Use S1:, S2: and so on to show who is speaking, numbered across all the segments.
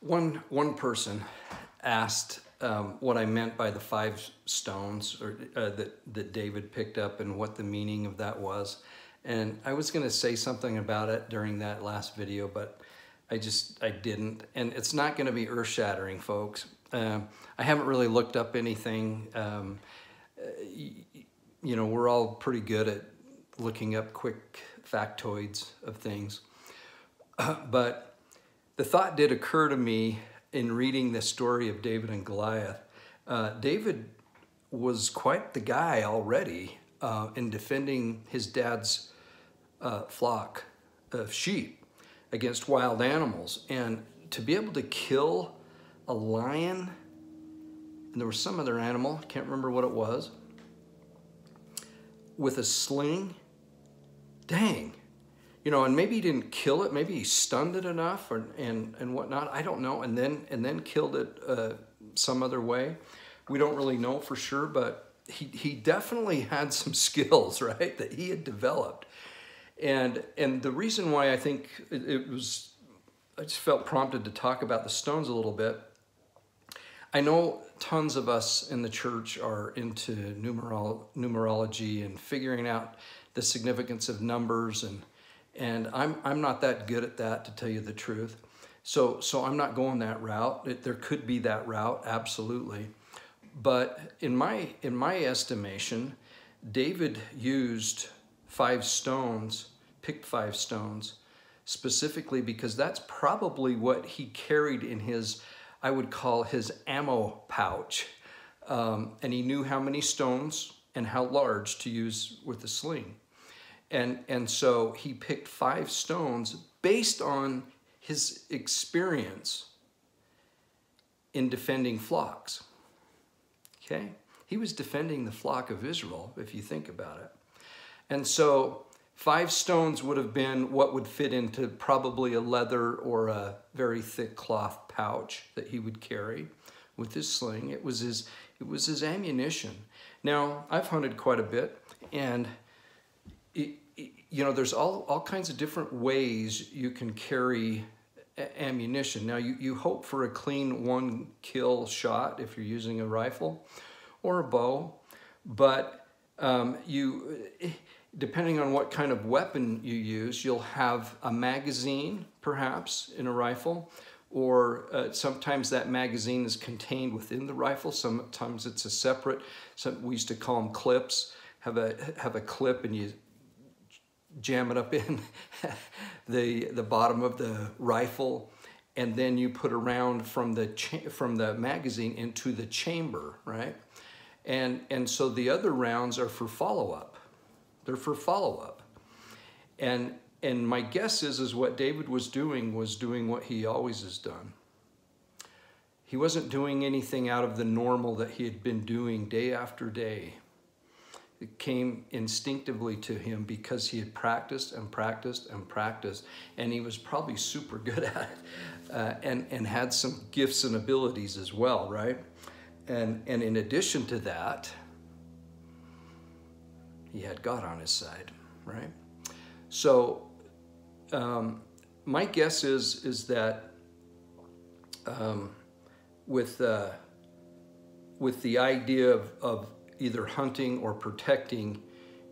S1: One person asked what I meant by the 5 stones or that David picked up and what the meaning of that was. And I was going to say something about it during that last video, but I didn't. And it's not going to be earth-shattering, folks. I haven't really looked up anything. You know, we're all pretty good at looking up quick factoids of things. But the thought did occur to me in reading the story of David and Goliath. David was quite the guy already in defending his dad's flock of sheep against wild animals. And to be able to kill a lion, and there was some other animal, I can't remember what it was, with a sling, dang. You know, and maybe he didn't kill it, maybe he stunned it enough and whatnot, I don't know, and then killed it some other way. We don't really know for sure, but he definitely had some skills, right, that he had developed. And the reason why I think I just felt prompted to talk about the stones a little bit. I know tons of us in the church are into numerology and figuring out the significance of numbers, and I'm not that good at that, to tell you the truth. So I'm not going that route. There could be that route, absolutely. But in my estimation, David used 5 stones, picked 5 stones, specifically because that's probably what he carried in his, I would call his ammo pouch. And he knew how many stones and how large to use with the sling. And so he picked 5 stones based on his experience in defending flocks. Okay? He was defending the flock of Israel, if you think about it. And so 5 stones would have been what would fit into probably a leather or a very thick cloth pouch that he would carry with his sling. It was his ammunition. Now, I've hunted quite a bit, and you know, there's all kinds of different ways you can carry ammunition. Now, you hope for a clean 1-kill shot if you're using a rifle or a bow, but depending on what kind of weapon you use, you'll have a magazine, perhaps, in a rifle, or sometimes that magazine is contained within the rifle. Sometimes it's a separate, we used to call them clips, have a clip and you jam it up in the bottom of the rifle, and then you put a round from the magazine into the chamber, right? And so the other rounds are for follow-up. They're for follow-up. And my guess is what David was doing what he always has done. He wasn't doing anything out of the normal that he had been doing day after day. It came instinctively to him because he had practiced and practiced and practiced, and he was probably super good at it, and had some gifts and abilities as well, right? And in addition to that, he had God on his side, right? So my guess is that with the idea of either hunting or protecting,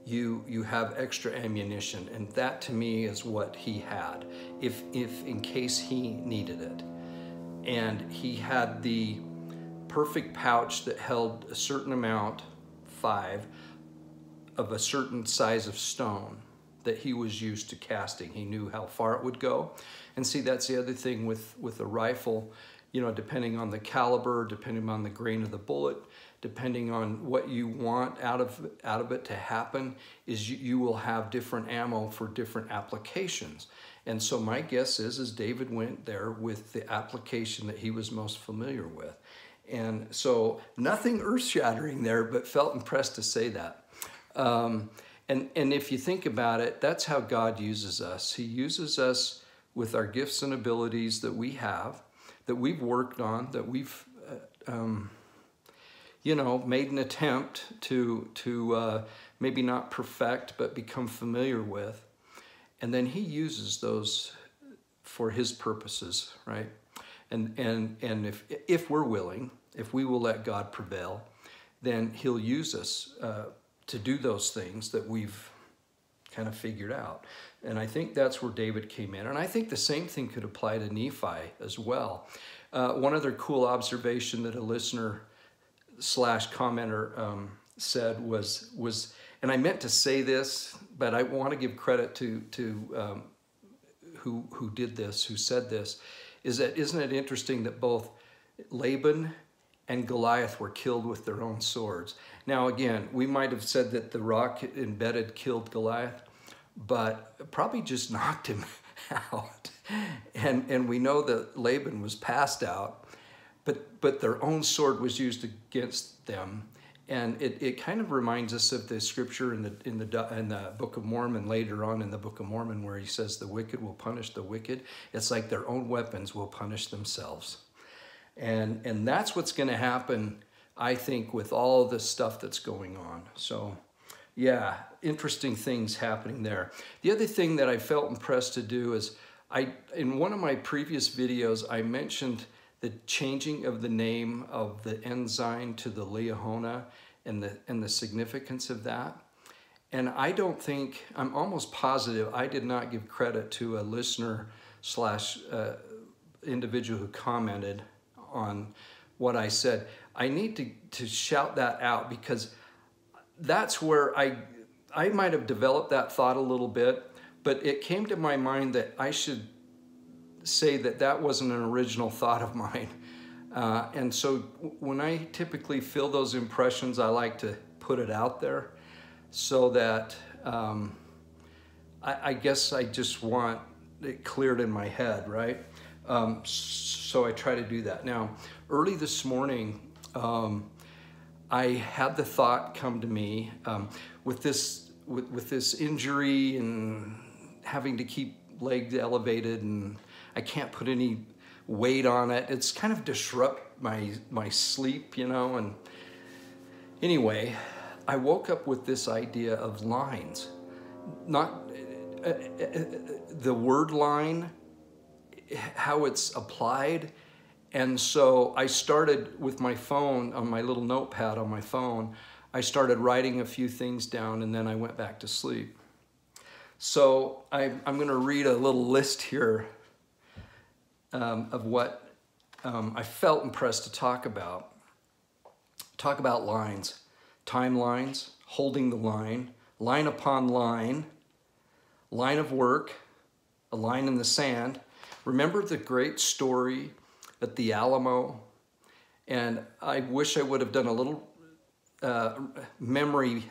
S1: you have extra ammunition, and that to me is what he had, if in case he needed it. And he had the perfect pouch that held a certain amount, 5, of a certain size of stone that he was used to casting. He knew how far it would go. And see, that's the other thing with a rifle, you know, depending on the caliber, depending on the grain of the bullet, depending on what you want out of it to happen, is you will have different ammo for different applications. And so my guess is David went there with the application that he was most familiar with. And so nothing earth-shattering there, but felt impressed to say that. And if you think about it, that's how God uses us. He uses us with our gifts and abilities that we have, that we've worked on, that we've you know, made an attempt to maybe not perfect, but become familiar with. And then he uses those for his purposes, right? And if we're willing, if we will let God prevail, then he'll use us to do those things that we've kind of figured out. And I think that's where David came in. And I think the same thing could apply to Nephi as well. One other cool observation that a listener slash commenter said was, and I meant to say this, but I want to give credit to who did this, who said this, is that isn't it interesting that both Laban and Goliath were killed with their own swords? Now again, we might have said that the rock embedded killed Goliath, but probably just knocked him out. And we know that Laban was passed out, but their own sword was used against them. And it kind of reminds us of the scripture in the Book of Mormon, later on in the Book of Mormon, where he says the wicked will punish the wicked. It's like their own weapons will punish themselves. And that's what's going to happen, I think, with all the stuff that's going on. So yeah, interesting things happening there. The other thing that I felt impressed to do is, in one of my previous videos, I mentioned the changing of the name of the ensign to the Liahona and the significance of that. And I don't think, I'm almost positive I did not give credit to a listener slash individual who commented on what I said. I need to shout that out, because that's where I might have developed that thought a little bit, but it came to my mind that I should say that that wasn't an original thought of mine. And so when I typically feel those impressions, I like to put it out there so that I guess I just want it cleared in my head, right? So I try to do that. Now, early this morning, I had the thought come to me with this injury and having to keep legs elevated, and I can't put any weight on it. It's kind of disrupt my sleep, you know. And anyway, I woke up with this idea of lines, not the word line, how it's applied. And so I started with my phone, on my little notepad on my phone, I started writing a few things down, and then I went back to sleep. So I'm going to read a little list here of what I felt impressed to talk about. Talk about lines, timelines, holding the line, line upon line, line of work, a line in the sand. Remember the great story at the Alamo? And I wish I would have done a little memory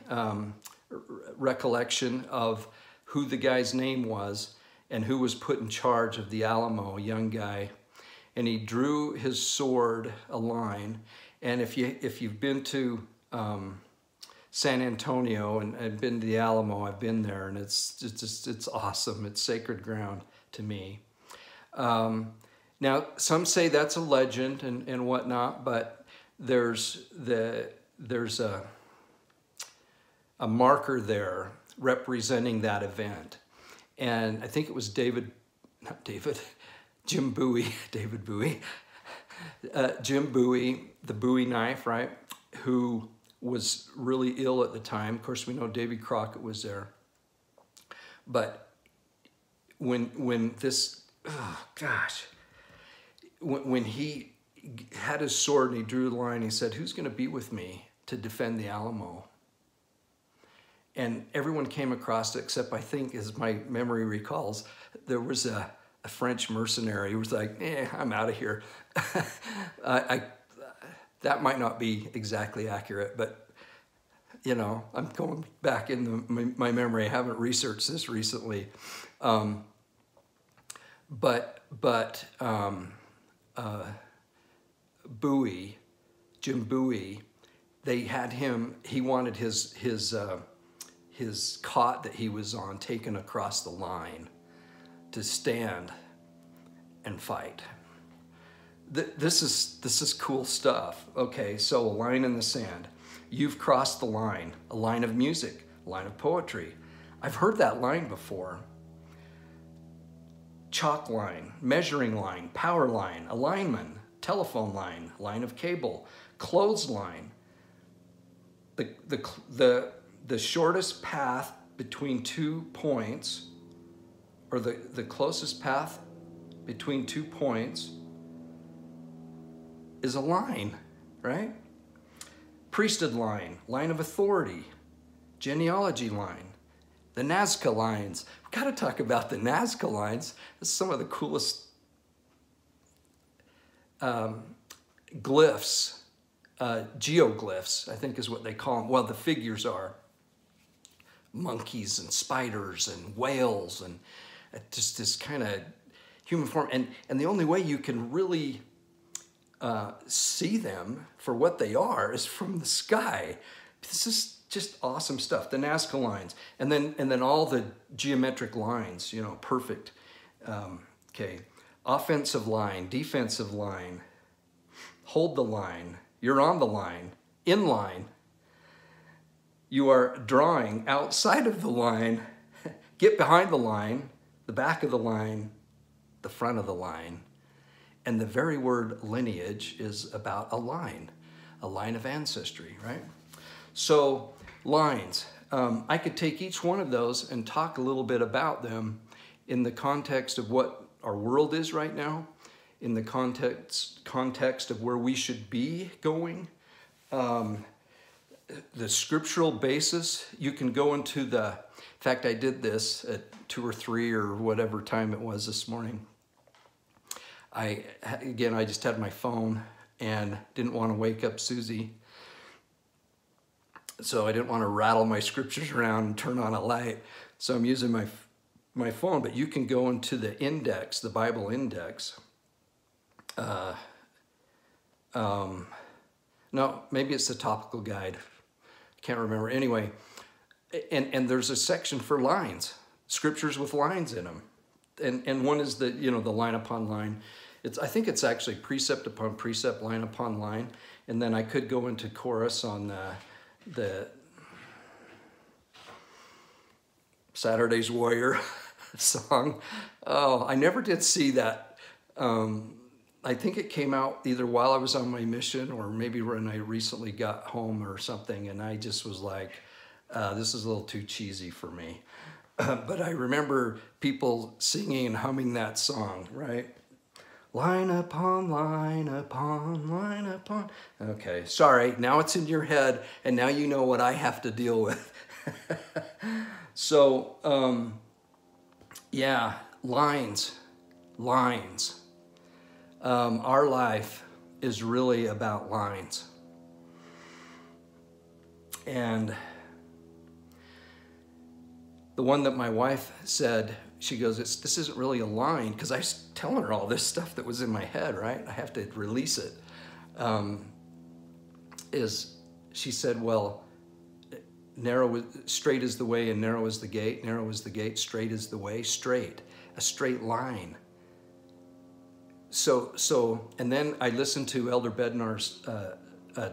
S1: recollection of who the guy's name was and who was put in charge of the Alamo, a young guy. And he drew his sword a line. And if you've been to San Antonio and been to the Alamo, I've been there, and it's awesome. It's sacred ground to me. Now, some say that's a legend and whatnot, but there's a marker there representing that event. And I think it was Jim Bowie, David Bowie, Jim Bowie, the Bowie knife, right? Who was really ill at the time. Of course, we know Davy Crockett was there. But when this, oh gosh, when he had his sword and he drew the line, he said, "Who's going to be with me to defend the Alamo?" And everyone came across it, except I think, as my memory recalls, there was a French mercenary who was like, I'm out of here. That might not be exactly accurate, but you know, I'm going back in my memory. I haven't researched this recently. Bowie, Jim Bowie, they had him, he wanted his cot that he was on taken across the line to stand and fight. This is cool stuff. Okay, so a line in the sand. You've crossed the line. A line of music, a line of poetry. I've heard that line before. chalk line, measuring line, power line, a lineman, telephone line, line of cable, clothesline. The shortest path between 2 points, or the closest path between 2 points, is a line, right? Priesthood line, line of authority, genealogy line, the Nazca Lines. We've got to talk about the Nazca Lines. It's some of the coolest glyphs, geoglyphs, I think is what they call them. Well, the figures are monkeys and spiders and whales and just this kind of human form. And the only way you can really see them for what they are is from the sky. This is just awesome stuff. The Nazca Lines, and then all the geometric lines, you know, perfect. Okay, offensive line, defensive line, hold the line, you're on the line, in line, you are drawing outside of the line, get behind the line, the back of the line, the front of the line. And the very word lineage is about a line of ancestry, right? So lines, I could take each one of those and talk a little bit about them in the context of what our world is right now, in the context of where we should be going, the scriptural basis. You can go into in fact, I did this at 2 or 3 or whatever time it was this morning. I just had my phone and didn't want to wake up Susie. So I didn't want to rattle my scriptures around and turn on a light. So I'm using my phone, but you can go into the index, the Bible index. No, maybe it's the topical guide. Can't remember. Anyway, and there's a section for lines, scriptures with lines in them. And one is the line upon line. I think it's actually precept upon precept, line upon line. And then I could go into chorus on the Saturday's Warrior song. Oh, I never did see that. I think it came out either while I was on my mission or maybe when I recently got home or something. And I just was like, this is a little too cheesy for me. But I remember people singing and humming that song, right? Line upon line upon line upon. Okay, sorry, now it's in your head and now you know what I have to deal with. So, yeah, lines. Our life is really about lines. And the one that my wife said, she goes, this isn't really a line, because I was telling her all this stuff that was in my head, right? I have to release it. She said, well, straight is the way and narrow is the gate, straight is the way, a straight line. So, and then I listened to Elder Bednar's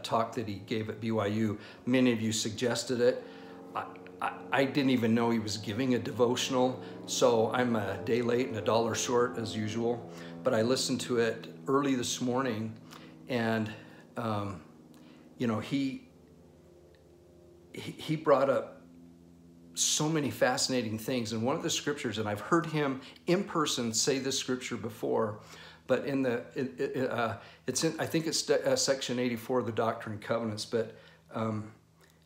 S1: talk that he gave at BYU. Many of you suggested it. I didn't even know he was giving a devotional, so I'm a day late and $1 short as usual. But I listened to it early this morning, and he brought up so many fascinating things. And one of the scriptures, and I've heard him in person say this scripture before, but I think it's section 84 of the Doctrine and Covenants, but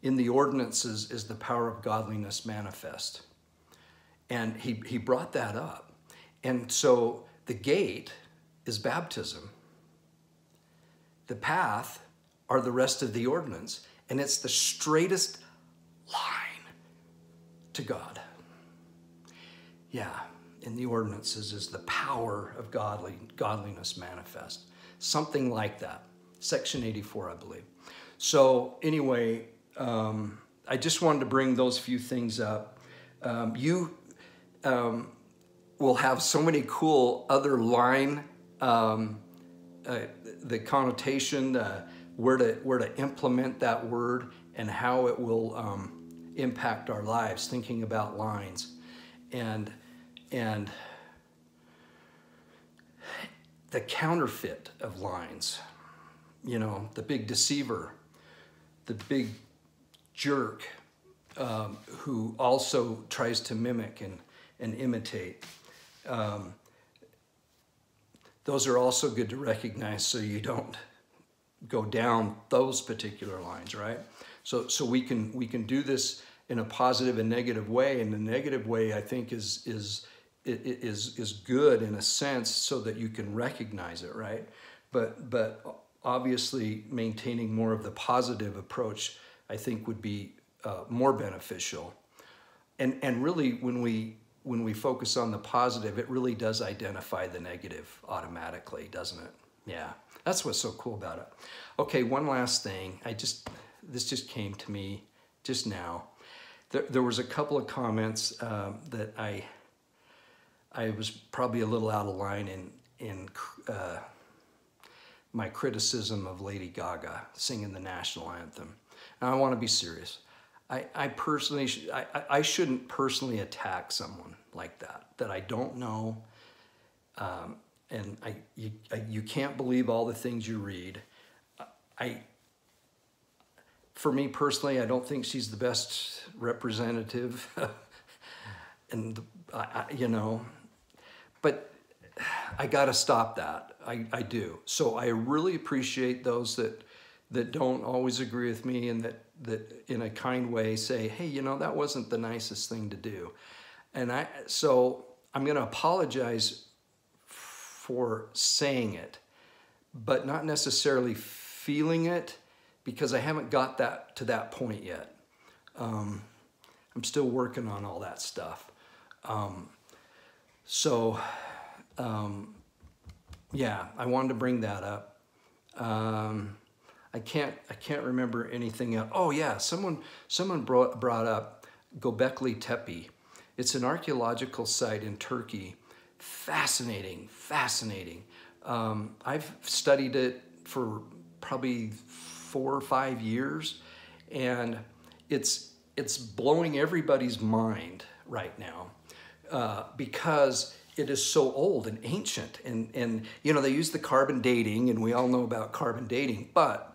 S1: in the ordinances is the power of godliness manifest. And he brought that up. And so the gate is baptism. The path are the rest of the ordinance. And it's the straightest line to God. Yeah, in the ordinances is the power of godliness manifest. Something like that. Section 84, I believe. So anyway, I just wanted to bring those few things up. You will have so many cool other line, the connotation, where to implement that word and how it will impact our lives, thinking about lines. And the counterfeit of lines, you know, the big deceiver, the big jerk, who also tries to mimic and imitate. Those are also good to recognize so you don't go down those particular lines, right? So we can do this in a positive and negative way, and the negative way I think is good in a sense so that you can recognize it, right? But obviously maintaining more of the positive approach I think would be more beneficial. And really when we focus on the positive, it really does identify the negative automatically, doesn't it? Yeah, that's what's so cool about it. Okay, one last thing. This just came to me just now. There was a couple of comments that I was probably a little out of line in my criticism of Lady Gaga singing the national anthem. Now I want to be serious. I personally, I shouldn't personally attack someone like that I don't know, and you can't believe all the things you read. For me personally, I don't think she's the best representative, and you know, but I got to stop that. I do. So I really appreciate those that don't always agree with me and that in a kind way say, hey, you know, that wasn't the nicest thing to do. And so I'm going to apologize for saying it, but not necessarily feeling it, because I haven't got to that point yet. I'm still working on all that stuff. Yeah, I wanted to bring that up. I can't remember anything else. Oh yeah, someone brought up Göbekli Tepe. It's an archaeological site in Turkey. Fascinating. I've studied it for probably 4 or 5 years, and it's blowing everybody's mind right now because it is so old and ancient, and you know, they use the carbon dating, and we all know about carbon dating, but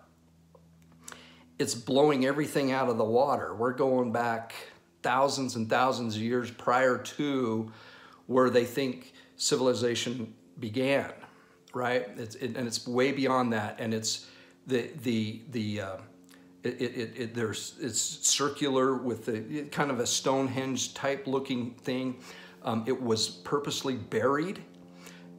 S1: it's blowing everything out of the water. We're going back thousands and thousands of years prior to where they think civilization began, right? And it's way beyond that, and it's it's circular with the kind of a Stonehenge type looking thing. It was purposely buried,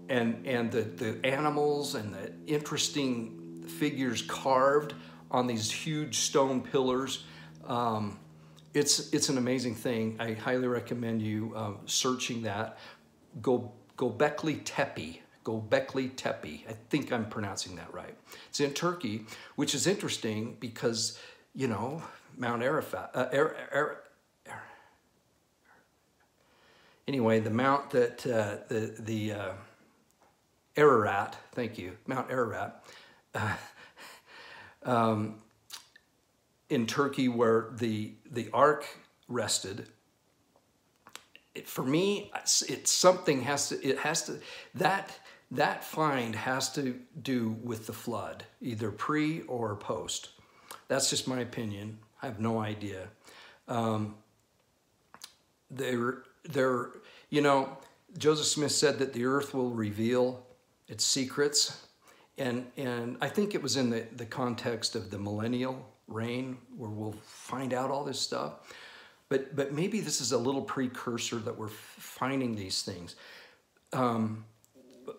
S1: and the animals and the interesting figures carved on these huge stone pillars. It's an amazing thing. I highly recommend you searching that. Göbekli Tepe. Göbekli Tepe. I think I'm pronouncing that right. It's in Turkey, which is interesting because, you know, Mount Arafat, anyway, the mount that, Ararat, thank you, Mount Ararat, in Turkey where the ark rested. For me, that find has to do with the flood, either pre or post. That's just my opinion. I have no idea. You know, Joseph Smith said that the earth will reveal its secrets. And I think it was in the context of the millennial reign where we'll find out all this stuff. But maybe this is a little precursor that we're finding these things.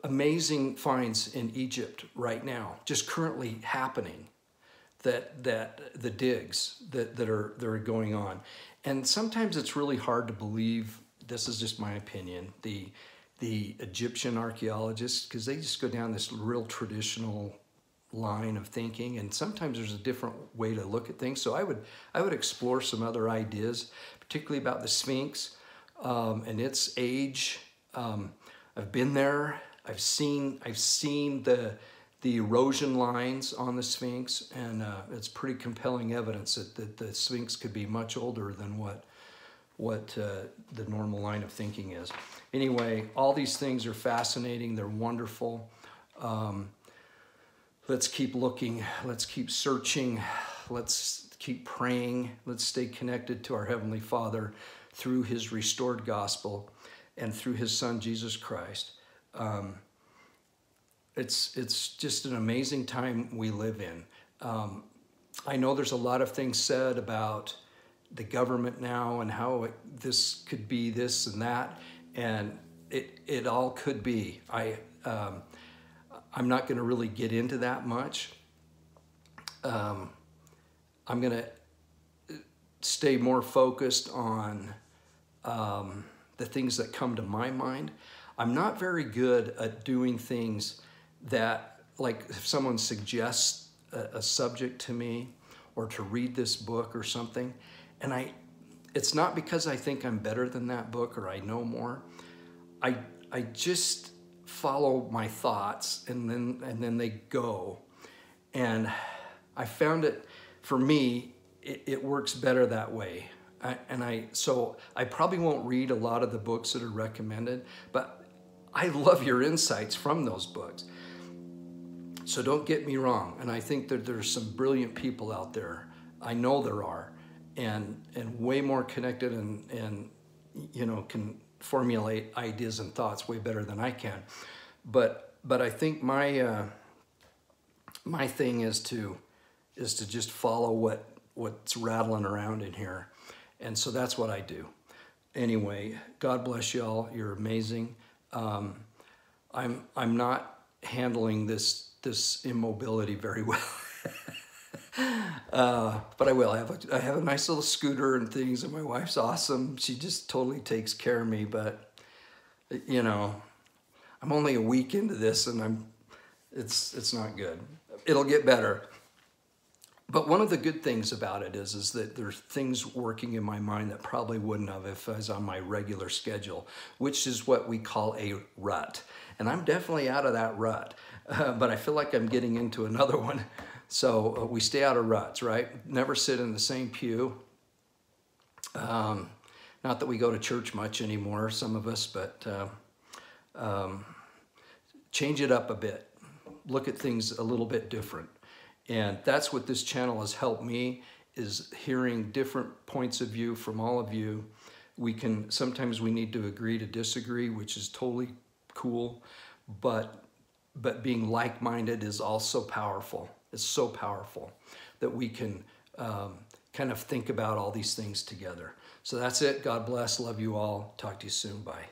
S1: Amazing finds in Egypt right now, just currently happening, that the digs that are going on. And sometimes it's really hard to believe, this is just my opinion, the Egyptian archaeologists, because they just go down this real traditional line of thinking, and sometimes there's a different way to look at things. So I would explore some other ideas, particularly about the Sphinx and its age. I've been there. I've seen the erosion lines on the Sphinx, and it's pretty compelling evidence that the Sphinx could be much older than what the normal line of thinking is. Anyway, all these things are fascinating. They're wonderful. Let's keep looking. Let's keep searching. Let's keep praying. Let's stay connected to our Heavenly Father through His restored gospel and through His Son, Jesus Christ. It's just an amazing time we live in. I know there's a lot of things said about the government now and how this could be this and that, and it all could be. I'm not going to really get into that much. I'm going to stay more focused on the things that come to my mind. I'm not very good at doing things that, like if someone suggests a subject to me or to read this book or something, and it's not because I think I'm better than that book or I know more. I just follow my thoughts and then they go. And I found it, for me, it works better that way. So I probably won't read a lot of the books that are recommended, but I love your insights from those books. So don't get me wrong. And I think that there's some brilliant people out there. I know there are, and way more connected and can formulate ideas and thoughts way better than I can. But I think my thing is to just follow what's rattling around in here. And so that's what I do. Anyway, God bless y'all. You're amazing. I'm not handling this immobility very well. But I will. I have a nice little scooter and things, and my wife's awesome. She just totally takes care of me. But I'm only a week into this, and it's not good. It'll get better. But one of the good things about it is that there's things working in my mind that probably wouldn't have if I was on my regular schedule, which is what we call a rut. And I'm definitely out of that rut, but I feel like I'm getting into another one. So we stay out of ruts, right? Never sit in the same pew. Not that we go to church much anymore, some of us, but change it up a bit. Look at things a little bit different. And that's what this channel has helped me, is hearing different points of view from all of you. Sometimes we need to agree to disagree, which is totally cool, but being like-minded is also powerful. It's so powerful that we can kind of think about all these things together. So that's it. God bless. Love you all. Talk to you soon. Bye.